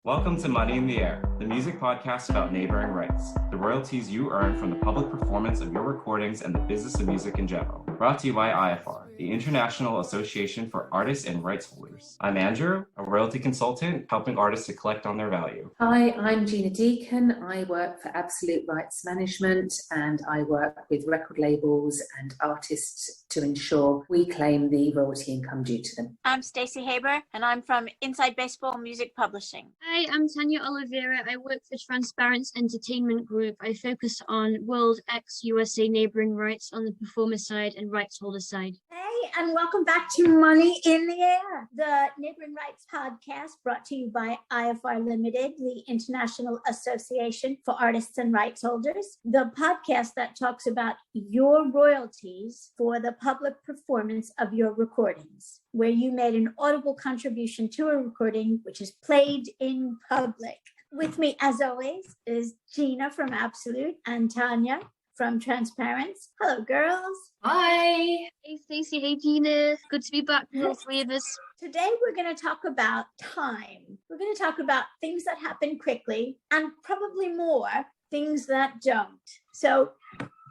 Welcome to Money in the Air, the music podcast about neighbouring rights, the royalties you earn from the public performance of your recordings and the business of music in general. Brought to you by IFR, the International Association for Artists and Rights Holders. I'm Andrew, a royalty consultant helping artists to collect on their value. Hi, I'm Gina Deacon. I work for Absolute Rights Management and I work with record labels and artists to ensure we claim the royalty income due to them. I'm Stacey Haber and I'm from Inside Baseball Music Publishing. Hi, I'm Tanya Oliveira. I work for Transparence Entertainment Group. I focus on World X USA neighbouring rights on the performer side and rights holder side. Hey, and welcome back to Money in the Air, the Neighbouring Rights podcast brought to you by IFR Limited, the International Association for Artists and Rights Holders, the podcast that talks about your royalties for the public performance of your recordings, where you made an audible contribution to a recording which is played in public. With me, as always, is Gina from Absolute and Tanya from Transparence. Hello, girls. Hi. Hey, Stacey. Hey, Gina. Good to be back with all three of us. Today, we're going to talk about time. We're going to talk about things that happen quickly and probably more things that don't. So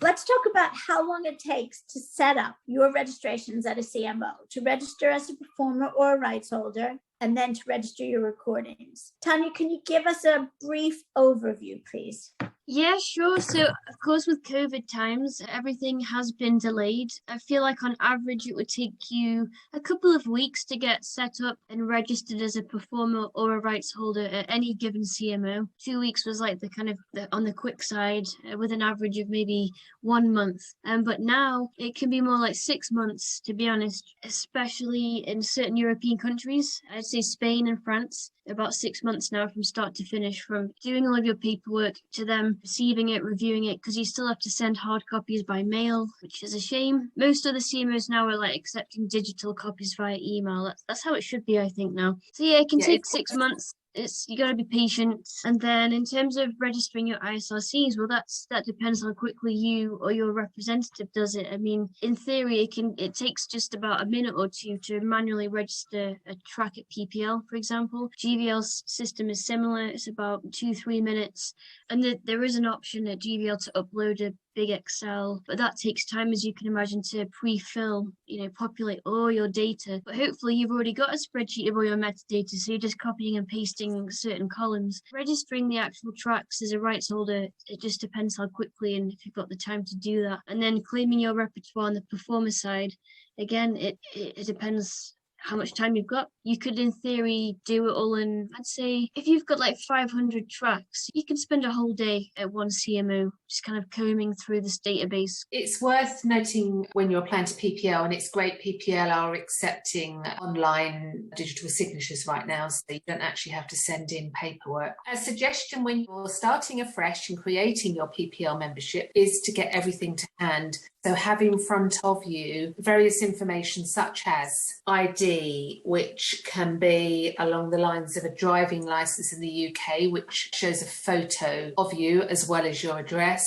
let's talk about how long it takes to set up your registrations at a CMO, to register as a performer or a rights holder, and then to register your recordings. Tanya, can you give us a brief overview, please? Yeah, sure. So, of course, with COVID times, everything has been delayed. I feel like on average, it would take you a couple of weeks to get set up and registered as a performer or a rights holder at any given CMO. 2 weeks was like on the quick side, with an average of maybe 1 month. But now it can be more like 6 months, to be honest, especially in certain European countries. I'd say Spain and France, about 6 months now from start to finish, from doing all of your paperwork to them receiving it, reviewing it, because you still have to send hard copies by mail, which is a shame. Most of the CMOs now are like accepting digital copies via email. That's how it should be, I think, now. So yeah, it can take 6 months. You got to be patient. And then in terms of registering your ISRCs, well, that depends how quickly you or your representative does it. I mean, in theory, it takes just about a minute or two to manually register a track at PPL, for example. GVL's system is similar. It's about 2-3 minutes. And there is an option at GVL to upload a big Excel, but that takes time, as you can imagine, to pre-fill, populate all your data. But hopefully you've already got a spreadsheet of all your metadata, so you're just copying and pasting certain columns. Registering the actual tracks as a rights holder, it just depends how quickly and if you've got the time to do that. And then claiming your repertoire on the performer side, again, it depends how much time you've got. You could, in theory, do it all in, I'd say, if you've got like 500 tracks, you can spend a whole day at one CMO, just kind of combing through this database. It's worth noting when you're applying to PPL, and it's great PPL are accepting online digital signatures right now, so you don't actually have to send in paperwork. A suggestion when you're starting afresh and creating your PPL membership is to get everything to hand. So have in front of you various information such as ID, which can be along the lines of a driving licence in the UK, which shows a photo of you as well as your address.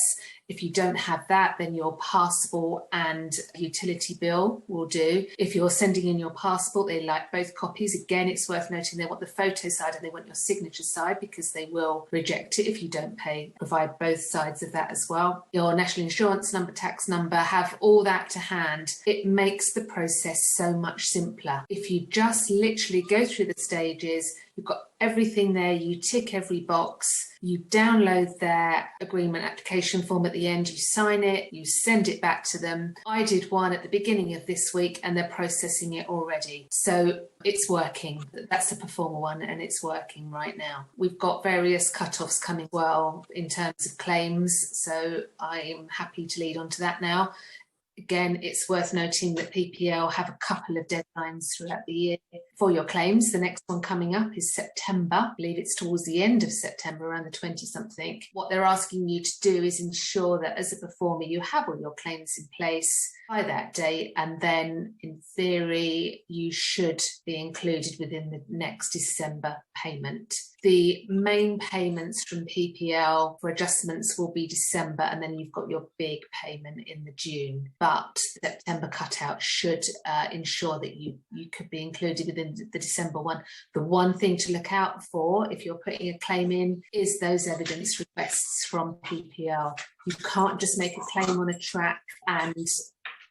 If you don't have that, then your passport and utility bill will do. If you're sending in your passport, they like both copies. Again, it's worth noting they want the photo side and they want your signature side, because they will reject it if you don't provide both sides of that as well. Your national insurance number, tax number, have all that to hand. It makes the process so much simpler. If you just literally go through the stages, you've got everything there, you tick every box, you download their agreement application form at the end, you sign it, you send it back to them. I did one at the beginning of this week and they're processing it already. So it's working. That's the performer one and it's working right now. We've got various cut-offs coming well in terms of claims, so I'm happy to lead on to that now. Again, it's worth noting that PPL have a couple of deadlines throughout the year for your claims. The next one coming up is September. I believe it's towards the end of September, around the 20-something. What they're asking you to do is ensure that as a performer, you have all your claims in place by that date, and then in theory, you should be included within the next December payment. The main payments from PPL for adjustments will be December, and then you've got your big payment in the June. But but September cutout should ensure that you could be included within the December one. The one thing to look out for if you're putting a claim in is those evidence requests from PPL. You can't just make a claim on a track and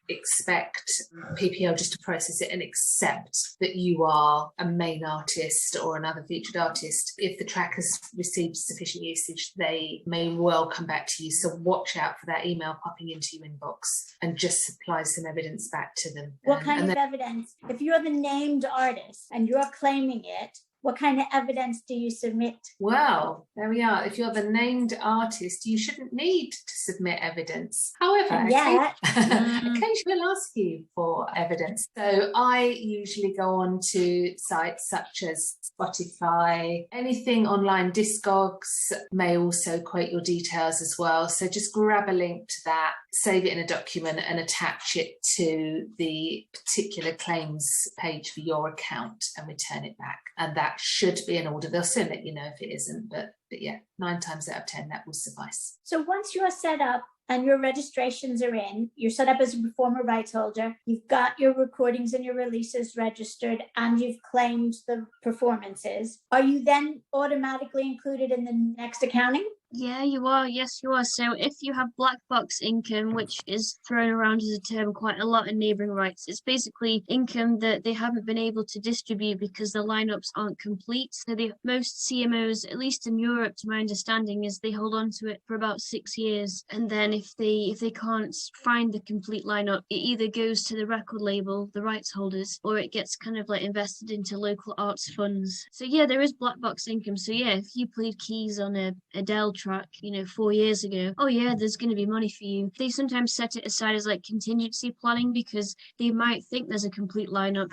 expect PPL just to process it and accept that you are a main artist or another featured artist. If the track has received sufficient usage, they may well come back to you. So watch out for that email popping into your inbox and just supply some evidence back to them. What kind of evidence? If you're the named artist and you're claiming it, what kind of evidence do you submit? Well, there we are. If you're the named artist, you shouldn't need to submit evidence. However, occasionally we'll ask you for evidence. So I usually go on to sites such as Spotify, anything online. Discogs may also quote your details as well. So just grab a link to that, save it in a document and attach it to the particular claims page for your account and return it back. And that should be in order. They'll soon let you know if it isn't, but yeah, 9 times out of 10, that will suffice. So once you're set up and your registrations are in, you're set up as a performer rights holder, you've got your recordings and your releases registered, and you've claimed the performances, are you then automatically included in the next accounting? Yeah, you are. Yes, you are. So if you have black box income, which is thrown around as a term quite a lot in neighbouring rights, it's basically income that they haven't been able to distribute because the lineups aren't complete. So most CMOs, at least in Europe, to my understanding, is they hold on to it for about 6 years, and then if they can't find the complete lineup, it either goes to the record label, the rights holders, or it gets kind of like invested into local arts funds. So yeah, there is black box income. So yeah, if you played keys on a Adele track, 4 years ago, oh yeah, there's going to be money for you. They sometimes set it aside as like contingency planning because they might think there's a complete lineup.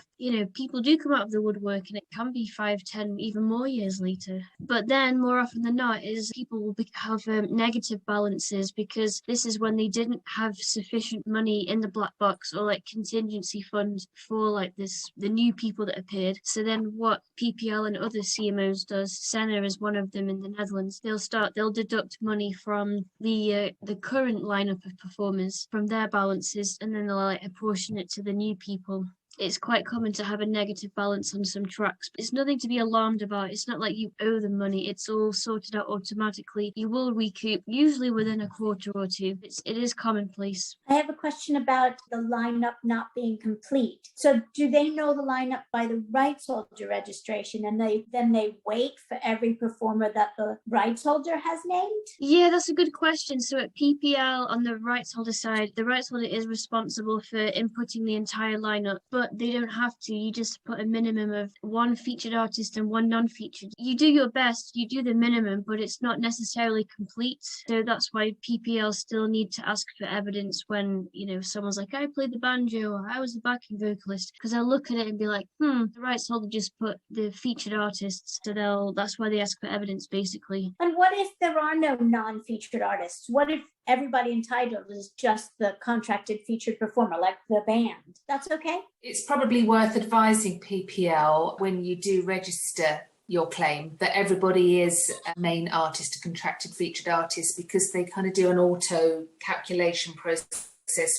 People do come out of the woodwork and it can be 5, 10, even more years later. But then more often than not is people will have negative balances because this is when they didn't have sufficient money in the black box or like contingency fund for like the new people that appeared. So then what PPL and other CMOs does, Senna is one of them in the Netherlands, they'll deduct money from the current lineup of performers from their balances, and then they'll like apportion it to the new people. It's quite common to have a negative balance on some tracks, but it's nothing to be alarmed about. It's not like you owe them money. It's all sorted out automatically. You will recoup, usually within a quarter or two. It is commonplace. I have a question about the lineup not being complete. So do they know the lineup by the rights holder registration, and then they wait for every performer that the rights holder has named? Yeah, that's a good question. So at PPL, on the rights holder side, the rights holder is responsible for inputting the entire lineup, but they don't have to. You just put a minimum of 1 featured artist and 1 non-featured. You do your best, you do the minimum, but it's not necessarily complete. So that's why PPL still need to ask for evidence when, someone's like, I played the banjo or I was the backing vocalist, because they'll look at it and be like, the rights holder just put the featured artists. So that's why they ask for evidence, basically. And what if there are no non-featured artists? What if everybody entitled is just the contracted featured performer, like the band? That's okay? It's probably worth advising PPL when you do register your claim that everybody is a main artist, a contracted featured artist, because they kind of do an auto calculation process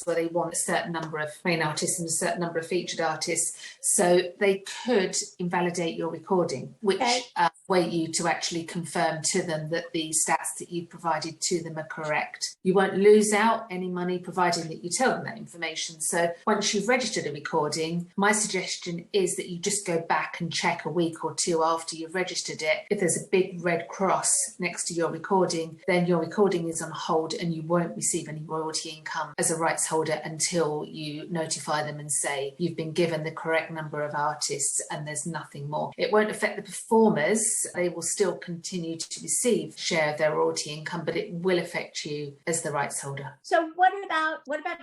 where they want a certain number of main artists and a certain number of featured artists. So they could invalidate your recording, which way you to actually confirm to them that the stats that you provided to them are correct. You won't lose out any money providing that you tell them that information. So once you've registered a recording, my suggestion is that you just go back and check a week or 2 after you've registered it. If there's a big red cross next to your recording, then your recording is on hold and you won't receive any royalty income as a rights holder until you notify them and say you've been given the correct number of artists and there's nothing more. It won't affect the performers. They will still continue to receive share of their royalty income, but it will affect you as the rights holder. So what about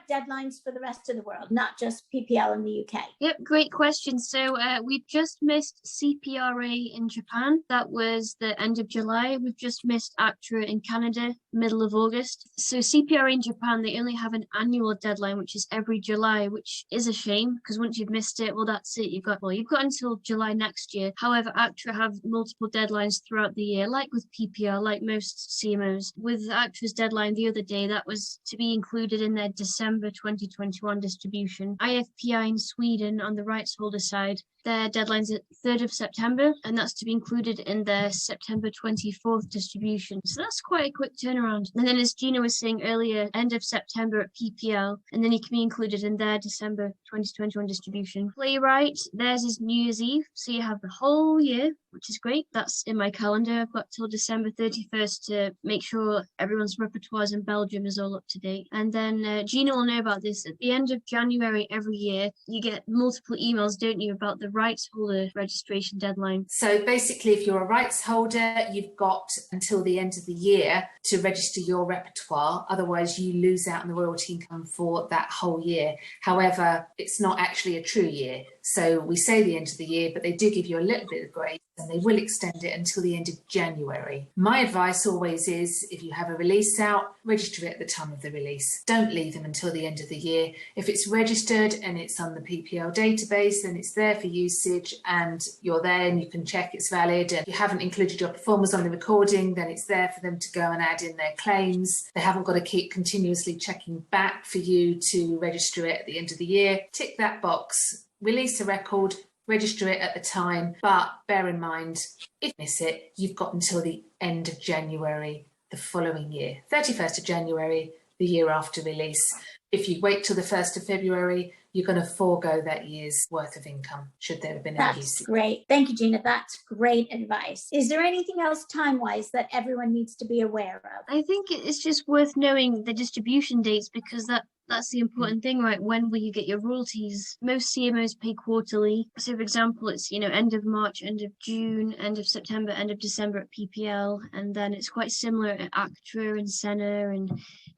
deadlines for the rest of the world, not just PPL in the UK? Yep, great question. So we just missed CPRA in Japan. That was the end of July. We've just missed ACTRA in Canada, middle of August. So CPRA in Japan, they only have an annual deadline, which is every July, which is a shame because once you've missed it, well, that's it. You've got until July next year. However, ACTRA have multiple deadlines throughout the year, like with PPL, like most CMOs. With ACTRA's deadline the other day, that was to be included included in their December 2021 distribution. IFPI in Sweden, on the rights holder side, their deadline's at 3rd of September, and that's to be included in their September 24th distribution. So that's quite a quick turnaround. And then, as Gina was saying earlier, end of September at PPL, and then it can be included in their December 2021 distribution. Playwright, theirs is New Year's Eve, so you have the whole year, which is great. That's in my calendar. I've got till December 31st to make sure everyone's repertoires in Belgium is all up to date. And then Gina will know about this. At the end of January every year, you get multiple emails, don't you, about the rights holder registration deadline. So basically, if you're a rights holder, you've got until the end of the year to register your repertoire. Otherwise, you lose out on the royalty income for that whole year. However, it's not actually a true year. So we say the end of the year, but they do give you a little bit of grace, and they will extend it until the end of January. My advice always is, if you have a release out, register it at the time of the release. Don't leave them until the end of the year. If it's registered and it's on the PPL database, then it's there for usage and you're there and you can check it's valid. And if you haven't included your performers on the recording, then it's there for them to go and add in their claims. They haven't got to keep continuously checking back for you to register it at the end of the year. Tick that box. Release a record, register it at the time, but bear in mind, if you miss it, you've got until the end of January the following year, 31st of January, the year after release. If you wait till the 1st of February, you're going to forego that year's worth of income, should there have been any usage. That's great. Thank you, Gina. That's great advice. Is there anything else time-wise that everyone needs to be aware of? I think it's just worth knowing the distribution dates, because that's the important thing, right? When will you get your royalties? Most CMOs pay quarterly. So, for example, it's, end of March, end of June, end of September, end of December at PPL. And then it's quite similar at ACTRA and Senna and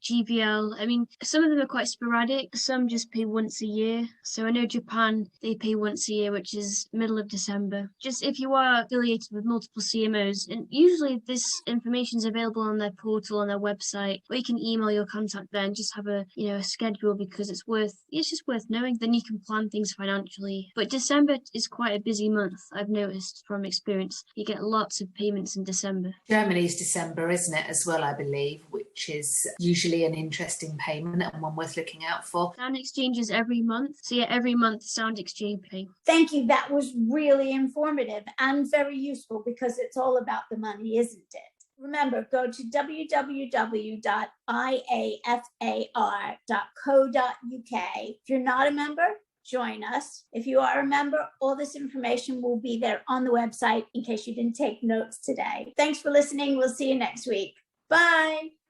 GVL. I mean, some of them are quite sporadic. Some just pay once a year. So I know Japan, they pay once a year, which is middle of December. Just if you are affiliated with multiple CMOs, and usually this information is available on their portal, on their website, or you can email your contact there and just have a schedule, because it's just worth knowing. Then you can plan things financially. But December is quite a busy month, I've noticed from experience. You get lots of payments in December. Germany's December, isn't it, as well, I believe, which is usually an interesting payment and one worth looking out for. Sound exchanges every month. So yeah, every month Sound Exchange pay. Thank you. That was really informative and very useful, because it's all about the money, isn't it? Remember, go to www.iafar.co.uk. If you're not a member, join us. If you are a member, all this information will be there on the website in case you didn't take notes today. Thanks for listening. We'll see you next week. Bye.